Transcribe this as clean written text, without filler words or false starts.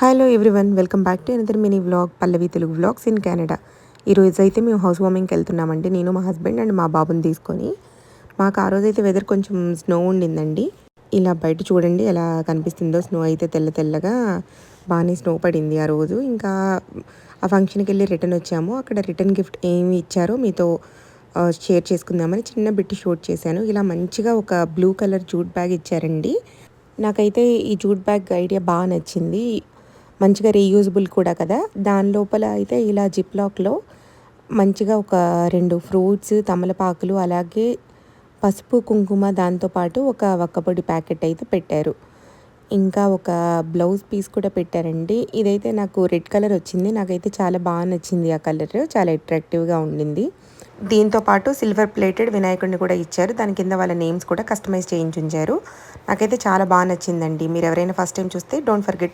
Hello everyone, welcome back to another mini vlog Pallavi Telugu vlogs in Canada. ఈరోజు అయితే మేము house వార్మింగ్కి వెళ్తున్నామండి. నేను మా హస్బెండ్ అండ్ మా బాబుని తీసుకొని. మాకు ఆ రోజైతే వెదర్ కొంచెం స్నో ఉండిందండి. ఇలా బయట చూడండి ఎలా కనిపిస్తుందో. స్నో అయితే తెల్ల తెల్లగా బాగానే స్నో పడింది ఆ రోజు. ఇంకా ఆ ఫంక్షన్కి వెళ్ళి రిటర్న్ వచ్చాము. అక్కడ రిటర్న్ గిఫ్ట్ ఏమి ఇచ్చారో మీతో షేర్ చేసుకుందామని చిన్న బిట్ షూట్ చేశాను. ఇలా మంచిగా ఒక బ్లూ కలర్ జూట్ బ్యాగ్ ఇచ్చారండి. నాకైతే ఈ జూట్ బ్యాగ్ ఐడియా బాగా నచ్చింది. మంచిగా రీయూజబుల్ కూడా కదా. దాని లోపల అయితే ఇలా జిప్ లాక్లో మంచిగా ఒక 2 ఫ్రూట్స్, తమలపాకులు, అలాగే పసుపు, కుంకుమ, దాంతోపాటు ఒక వక్కపొడి ప్యాకెట్ అయితే పెట్టారు. ఇంకా ఒక బ్లౌజ్ పీస్ కూడా పెట్టారండి. ఇదైతే నాకు రెడ్ కలర్ వచ్చింది. నాకైతే చాలా బాగా నచ్చింది. ఆ కలర్ చాలా అట్రాక్టివ్గా ఉండింది. దీంతో పాటు సిల్వర్ ప్లేటెడ్ వినాయకుడిని కూడా ఇచ్చారు. దాని కింద వాళ్ళ నేమ్స్ కూడా కస్టమైజ్ చేయించుంచారు. నాకైతే చాలా బాగా నచ్చిందండి. మీరు ఎవరైనా ఫస్ట్ టైం చూస్తే డోంట్ ఫర్గెట్